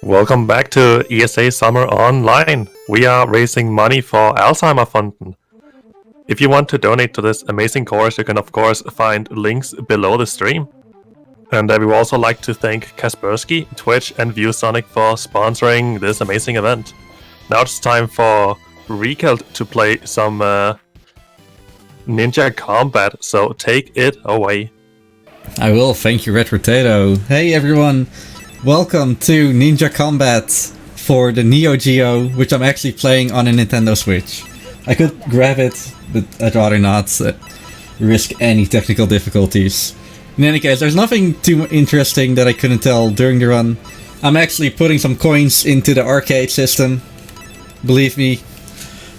Welcome back to ESA Summer Online. We are raising money for Alzheimer Fonden. If you want to donate to this amazing course, you can of course find links below the stream. And we would also like to thank Kaspersky, Twitch, and ViewSonic for sponsoring this amazing event. Now it's time for Riekelt to play some Ninja Combat, so take it away. I will, thank you, Retrotato. Hey everyone, welcome to Ninja Combat for the Neo Geo, which I'm actually playing on a Nintendo Switch. I could grab it, but I'd rather not risk any technical difficulties. In any case, there's nothing too interesting that I couldn't tell during the run. I'm actually putting some coins into the arcade system, believe me.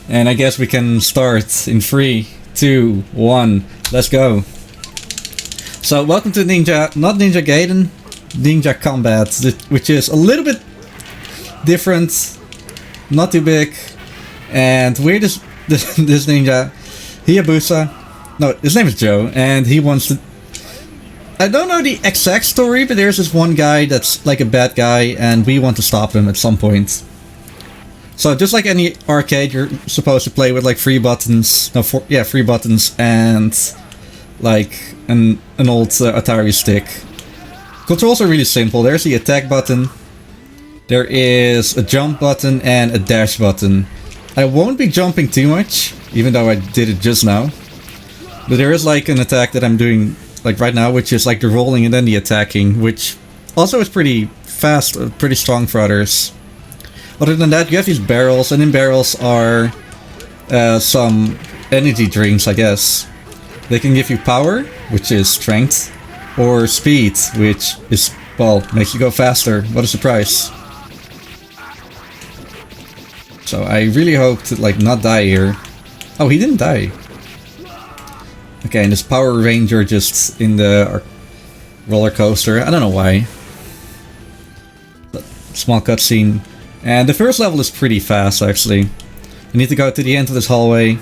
And I guess we can start in 3, 2, 1, let's go. So welcome to Ninja, not Ninja Gaiden, Ninja Combat, which is a little bit different, not too big, and we're this ninja, Hayabusa, no, his name is Joe, and he wants to, I don't know the exact story, but there's this one guy that's like a bad guy, and we want to stop him at some point. So just like any arcade, you're supposed to play with like 3 buttons, no, 3 buttons, and like an old Atari stick. Controls are really simple. There's the attack button, there is a jump button, and a dash button. I won't be jumping too much, even though I did it just now. But there is like an attack that I'm doing like right now, which is like the rolling and then the attacking, which also is pretty fast, pretty strong for others. Other than that, you have these barrels, and in barrels are some energy drinks, I guess. They can give you power, which is strength, or speed, which is, well, makes you go faster. What a surprise. So I really hope to like not die here. Oh, he didn't die. Okay, and this Power Ranger just in the roller coaster. I don't know why. Small cutscene. And the first level is pretty fast, actually. You need to go to the end of this hallway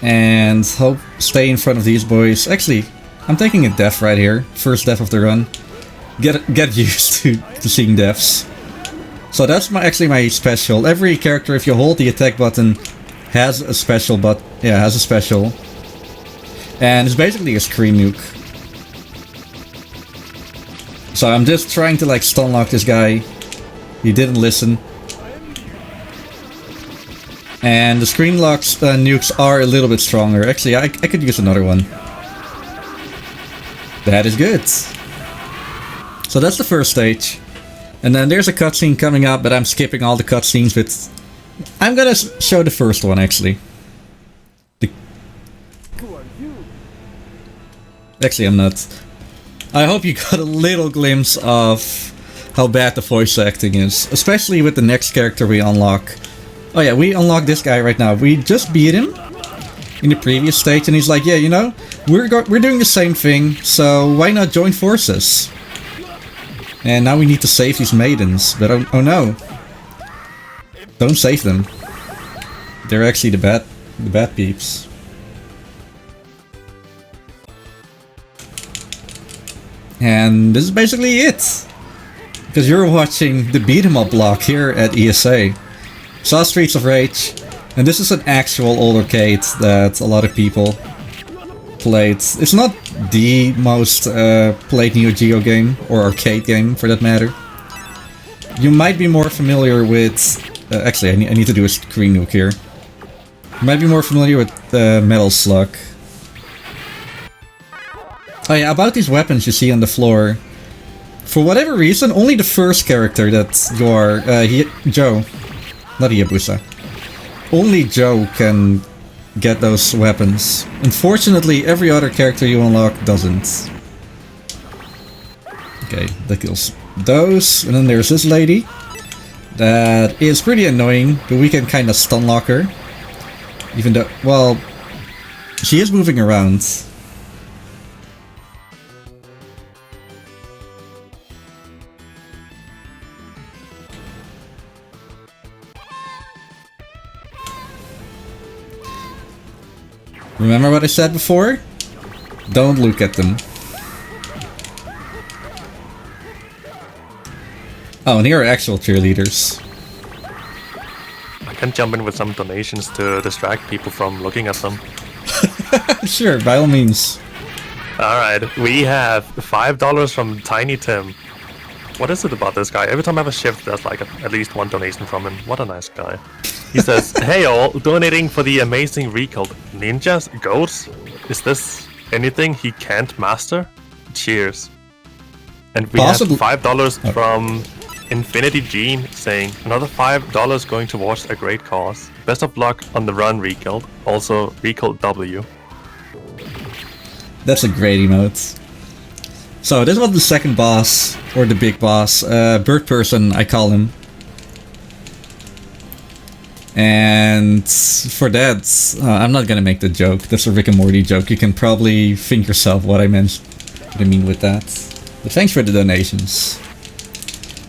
and stay in front of these boys. Actually, I'm taking a death right here. First death of the run. Get used to seeing deaths. So that's actually my special. Every character, if you hold the attack button, has a special, has a special. And it's basically a screen nuke. So I'm just trying to like stun lock this guy. He didn't listen. And the screen locks nukes are a little bit stronger. Actually, I could use another one. That is good. So that's the first stage. And then there's a cutscene coming up, but I'm skipping all the cutscenes, but I'm gonna show the first one actually. Actually, I'm not. I hope you got a little glimpse of how bad the voice acting is, especially with the next character we unlock. Oh yeah, we unlock this guy right now. We just beat him in the previous stage, and he's like, yeah, you know, we're doing the same thing, so why not join forces? And now we need to save these maidens, but oh no, don't save them. They're actually the bad peeps. And this is basically it. Because you're watching the beat 'em up block here at ESA. Saw Streets of Rage, and this is an actual old arcade that a lot of people played. It's not the most played Neo Geo game, or arcade game for that matter. You might be more familiar with... actually, I need to do a screen nuke here. You might be more familiar with Metal Slug. Oh yeah, about these weapons you see on the floor. For whatever reason, only the first character that you are, Joe, not Hayabusa, only Joe can get those weapons. Unfortunately, every other character you unlock doesn't. Okay, that kills those, and then there's this lady. That is pretty annoying, but we can kind of stun lock her. Even though, well, she is moving around. Remember what I said before? Don't look at them. Oh, and here are actual cheerleaders. I can jump in with some donations to distract people from looking at them. Sure, by all means. Alright, we have $5 from Tiny Tim. What is it about this guy? Every time I have a shift, there's like at least one donation from him. What a nice guy. He says, "Hey all, donating for the amazing Riekelt. Ninjas? Goats? Is this anything he can't master? Cheers." And we have $5 from Infinity Gene saying, "Another $5 going towards a great cause. Best of luck on the run, Riekelt. Also, Riekelt W." That's a great emote. So this was the second boss, or the big boss, Bird Person I call him. And for that, I'm not gonna make the joke, that's a Rick and Morty joke, you can probably think yourself what I mean with that. But thanks for the donations.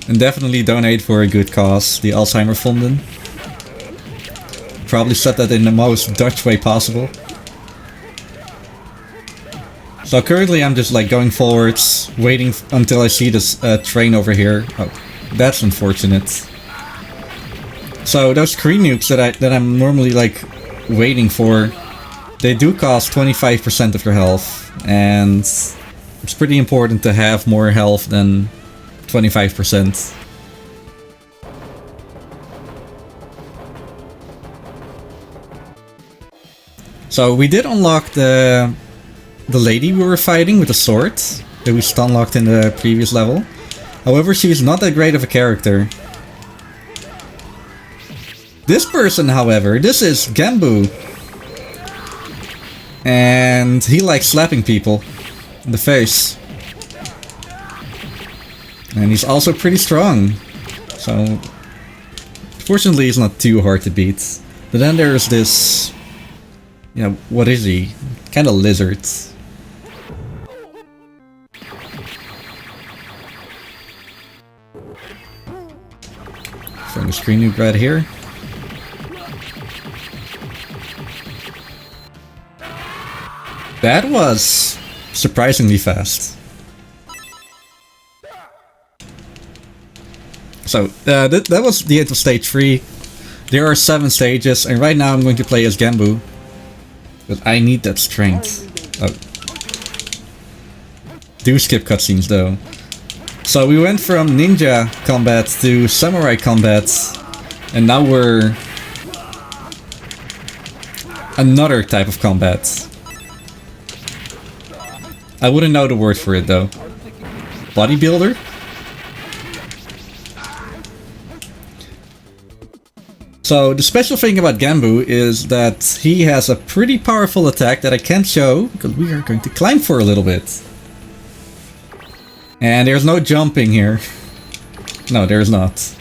And definitely donate for a good cause, the Alzheimer Fonden. Probably said that in the most Dutch way possible. So currently I'm just like going forwards, waiting until I see this train over here. Oh, that's unfortunate. So those screen nukes that I'm normally like waiting for, they do cost 25% of your health, and it's pretty important to have more health than 25%. So we did unlock the lady we were fighting with the sword that we stun-locked in the previous level. However, she's not that great of a character. This person, however, this is Gambu. And he likes slapping people in the face. And he's also pretty strong. So, fortunately he's not too hard to beat. But then there's this... yeah, what is he? Kinda lizard. From the screen nuke right here. That was surprisingly fast. So, that was the end of stage 3. There are 7 stages, and right now I'm going to play as Gambu. But I need that strength. Oh. Do skip cutscenes though. So we went from ninja combat to samurai combat, and now we're another type of combat. I wouldn't know the word for it though. Bodybuilder? So the special thing about Gambu is that he has a pretty powerful attack that I can't show because we are going to climb for a little bit. And there's no jumping here. No, there's not.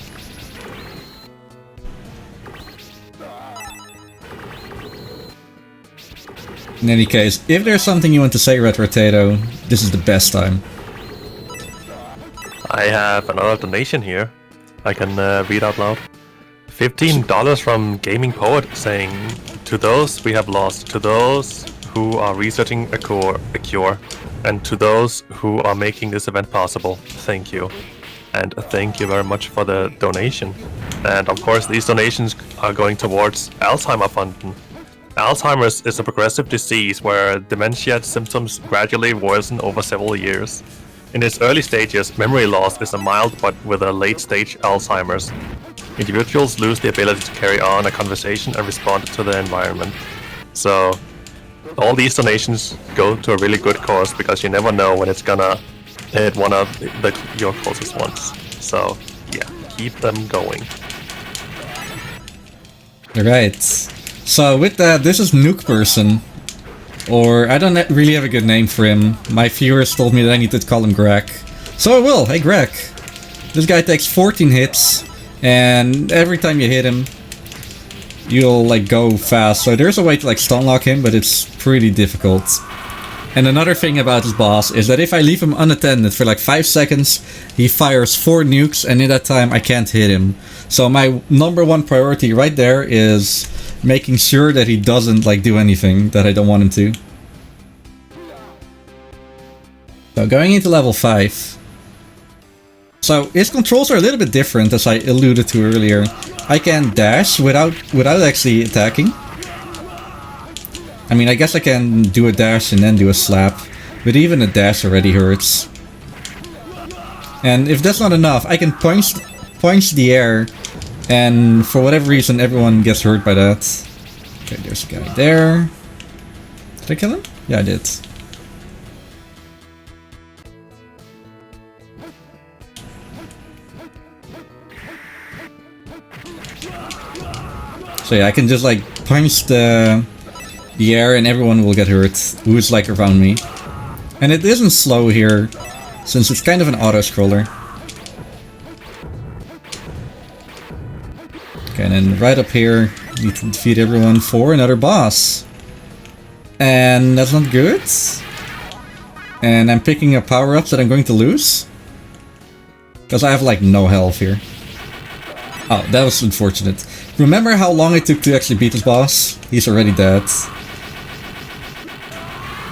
In any case, if there's something you want to say, Red Rotato, this is the best time. I have another donation here. I can read out loud. $15 from Gaming Poet saying, "To those we have lost, to those who are researching a cure, and to those who are making this event possible, thank you." And thank you very much for the donation. And of course, these donations are going towards Alzheimer Fonden. Alzheimer's is a progressive disease where dementia symptoms gradually worsen over several years. In its early stages, memory loss is a mild but with a late-stage Alzheimer's. Individuals lose the ability to carry on a conversation and respond to the environment. So, all these donations go to a really good cause because you never know when it's gonna hit one of your closest ones. So, yeah, keep them going. Alright. So with that, this is Nuke Person. Or, I don't really have a good name for him. My viewers told me that I need to call him Greg. So I will! Hey Greg! This guy takes 14 hits, and every time you hit him, you'll like go fast. So there's a way to like stun lock him, but it's pretty difficult. And another thing about this boss is that if I leave him unattended for like 5 seconds, he fires 4 nukes, and in that time I can't hit him. So my #1 priority right there is making sure that he doesn't like do anything that I don't want him to. So going into level 5. So his controls are a little bit different, as I alluded to earlier. I can dash without actually attacking. I mean, I guess I can do a dash and then do a slap, but even a dash already hurts. And if that's not enough, I can punch the air, and for whatever reason, everyone gets hurt by that. Okay, there's a guy there. Did I kill him? Yeah, I did. So yeah, I can just like punch the air and everyone will get hurt who's like around me. And it isn't slow here, since it's kind of an auto-scroller. Okay, and then right up here, you can defeat everyone for another boss. And that's not good. And I'm picking up power-ups that I'm going to lose. Because I have like no health here. Oh, that was unfortunate. Remember how long it took to actually beat this boss? He's already dead.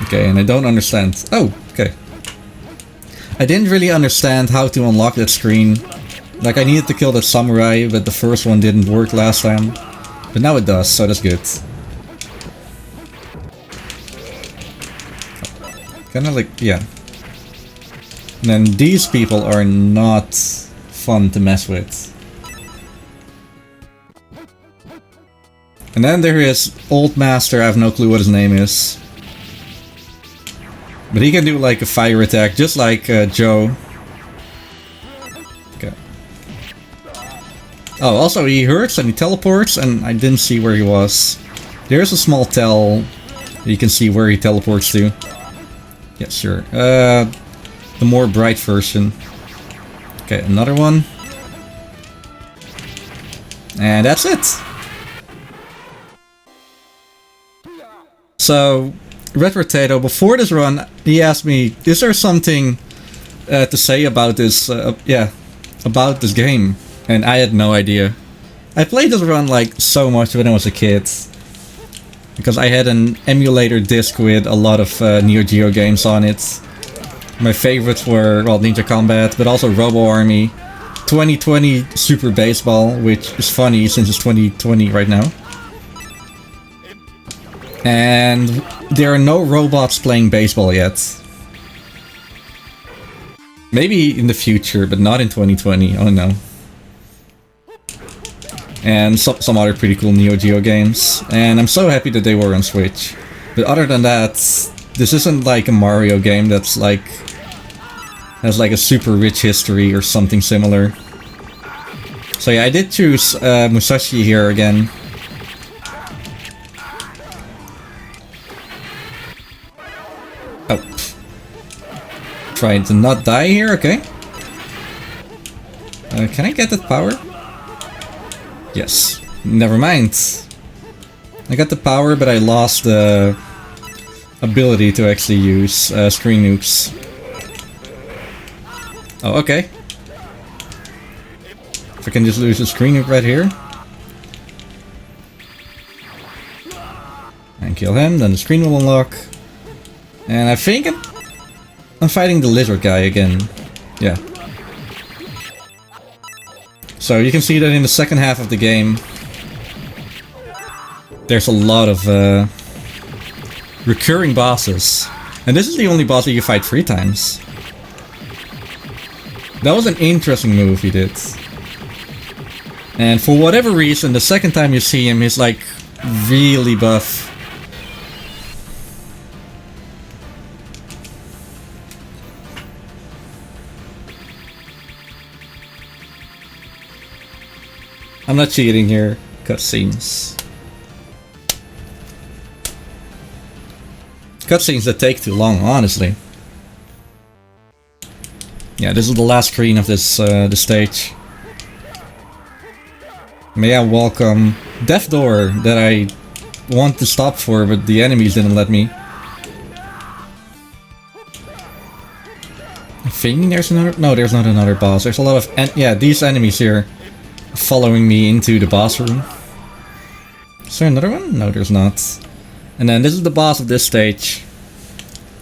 Okay, and I don't understand. Oh, okay. I didn't really understand how to unlock that screen. Like, I needed to kill that samurai, but the first one didn't work last time. But now it does, so that's good. Kinda like, yeah. And then these people are not fun to mess with. And then there is Old Master, I have no clue what his name is. But he can do like a fire attack, just like Joe. Okay. Oh, also he hurts and he teleports, and I didn't see where he was. There's a small tell. You can see where he teleports to. Yeah, sure. The more bright version. Okay, another one. And that's it. So, Red Potato, before this run, he asked me, is there something to say about this, about this game? And I had no idea. I played this run like so much when I was a kid. Because I had an emulator disc with a lot of Neo Geo games on it. My favorites were, well, Ninja Combat, but also Robo Army. 2020 Super Baseball, which is funny since it's 2020 right now. And there are no robots playing baseball yet. Maybe in the future, but not in 2020. Oh no. And some other pretty cool Neo Geo games. And I'm so happy that they were on Switch. But other than that, this isn't like a Mario game that's like has like a super rich history or something similar. So yeah, I did choose Musashi here again. Oh. Trying to not die here, okay. Can I get that power? Yes. Never mind. I got the power, but I lost the ability to actually use screen nukes. Oh, okay. If I can just lose a screen nuke right here. And kill him, then the screen will unlock. And I think I'm fighting the lizard guy again. Yeah. So you can see that in the second half of the game, there's a lot of recurring bosses. And this is the only boss that you fight 3 times. That was an interesting move he did. And for whatever reason, the second time you see him, he's like really buff. I'm not cheating here. Cutscenes. Cutscenes that take too long, honestly. Yeah, this is the last screen of this this stage. May I welcome Death Door that I want to stop for, but the enemies didn't let me. I think there's another. No, there's not another boss. There's a lot of yeah, these enemies here following me into the boss room. Is there another one? No, there's not. And then this is the boss of this stage.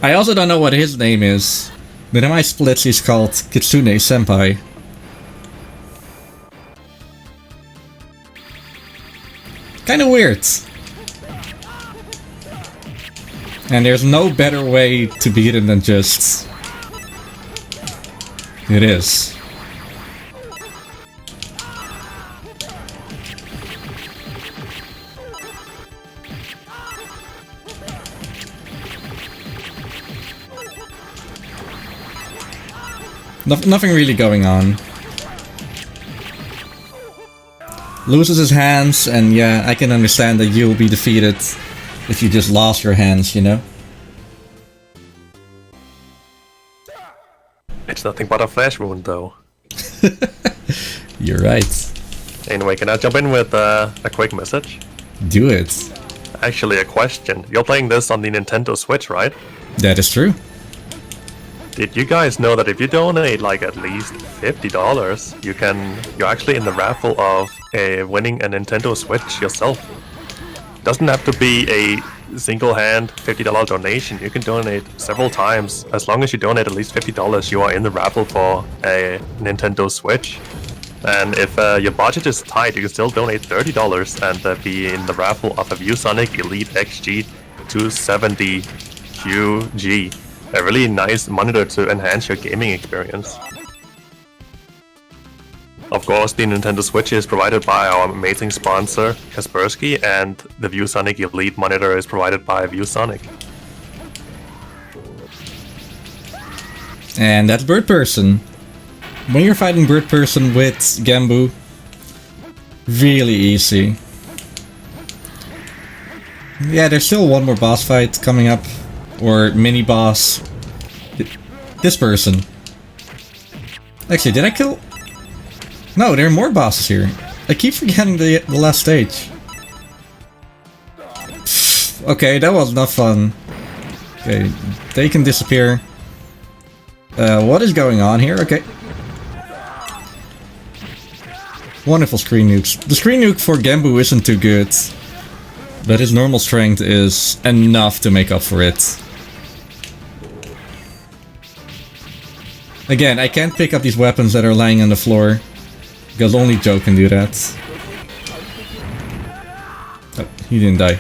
I also don't know what his name is, but in my splits he's called Kitsune Senpai. Kind of weird. And there's no better way to beat it than just... It is. Nothing really going on. Loses his hands, and yeah, I can understand that you'll be defeated if you just lost your hands, you know? It's nothing but a flesh wound, though. You're right. Anyway, can I jump in with a quick message? Do it. Actually, a question. You're playing this on the Nintendo Switch, right? That is true. Did you guys know that if you donate like at least $50, you're actually in the raffle of winning a Nintendo Switch yourself? Doesn't have to be a single hand $50 donation. You can donate several times. As long as you donate at least $50, you are in the raffle for a Nintendo Switch. And if your budget is tight, you can still donate $30 and be in the raffle of a ViewSonic Elite XG 270 QG. A really nice monitor to enhance your gaming experience. Of course, the Nintendo Switch is provided by our amazing sponsor, Kaspersky, and the ViewSonic Elite monitor is provided by ViewSonic. And that's Bird Person. When you're fighting Bird Person with Gambu, really easy. Yeah, there's still one more boss fight coming up. Or mini boss. This person. Actually, did I kill? No, there are more bosses here. I keep forgetting the last stage. Okay, that was not fun. Okay, they can disappear. What is going on here? Okay. Wonderful screen nukes. The screen nuke for Gambu isn't too good. But his normal strength is enough to make up for it. Again, I can't pick up these weapons that are lying on the floor, because only Joe can do that. Oh, he didn't die.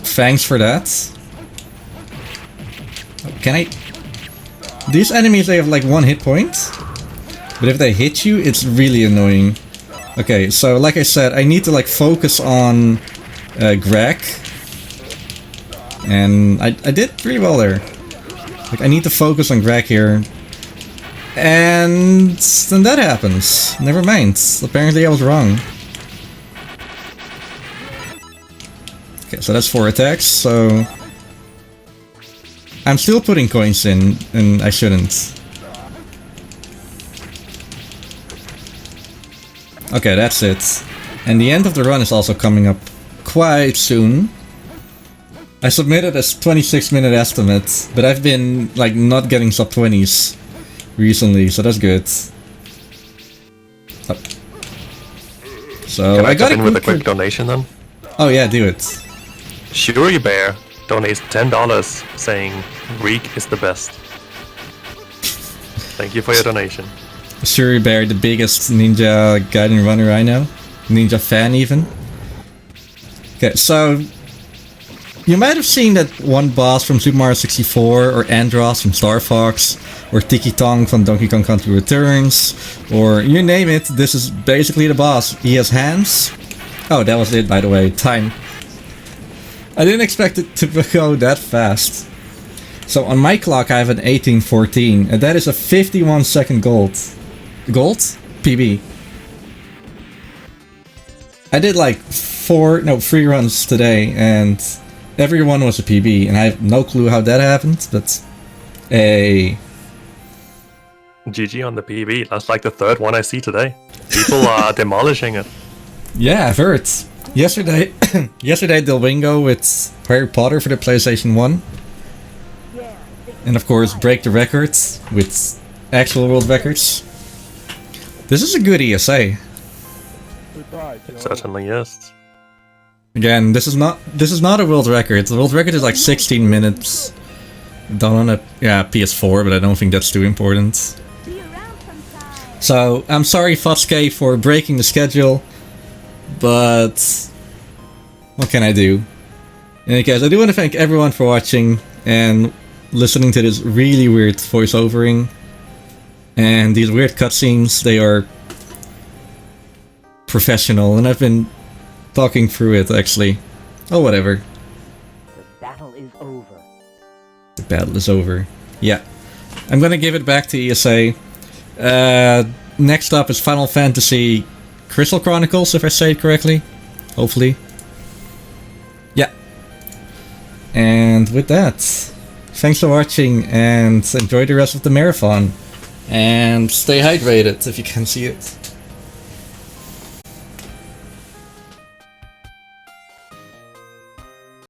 Thanks for that. Oh, can I... These enemies, they have like 1 hit point, but if they hit you, it's really annoying. Okay, so like I said, I need to like focus on Greg. And I did pretty well there. Like, I need to focus on Greg here. And then that happens. Never mind. Apparently I was wrong. Okay, so that's 4 attacks, so... I'm still putting coins in, and I shouldn't. Okay, that's it. And the end of the run is also coming up quite soon. I submitted a 26-minute estimate, but I've been like not getting sub 20s recently, so that's good. Oh. So can I got jump in with a quick donation then? Oh yeah, do it. Shuri Bear donates $10 saying Reek is the best. Thank you for your donation. Shuri Bear, the biggest Ninja Gaiden runner I know. Ninja fan even. Okay, so... You might have seen that one boss from Super Mario 64, or Andros from Star Fox, or Tiki Tong from Donkey Kong Country Returns, or you name it, this is basically the boss. He has hands. Oh, that was it, by the way. Time. I didn't expect it to go that fast. So on my clock I have an 1814, and that is a 51 second gold. Gold? PB. I did like 3 runs today, and every one was a PB, and I have no clue how that happened, but... Hey... GG on the PB, that's like the 3rd one I see today. People are demolishing it. Yeah, I've heard. Yesterday, Delwingo with Harry Potter for the PlayStation 1. And of course, break the records with actual world records. This is a good ESA. It certainly is. Again, this is not a world record. The world record is like 16 minutes. Done on a PS4, but I don't think that's too important. So, I'm sorry, Fotske, for breaking the schedule, but what can I do? In any case, I do want to thank everyone for watching and listening to this really weird voiceovering. And these weird cutscenes, they are professional, and I've been talking through it, actually. Oh, whatever. The battle is over. The battle is over. Yeah. I'm gonna give it back to ESA. Next up is Final Fantasy Crystal Chronicles, if I say it correctly. Hopefully. Yeah. And with that, thanks for watching and enjoy the rest of the marathon. And stay hydrated if you can see it.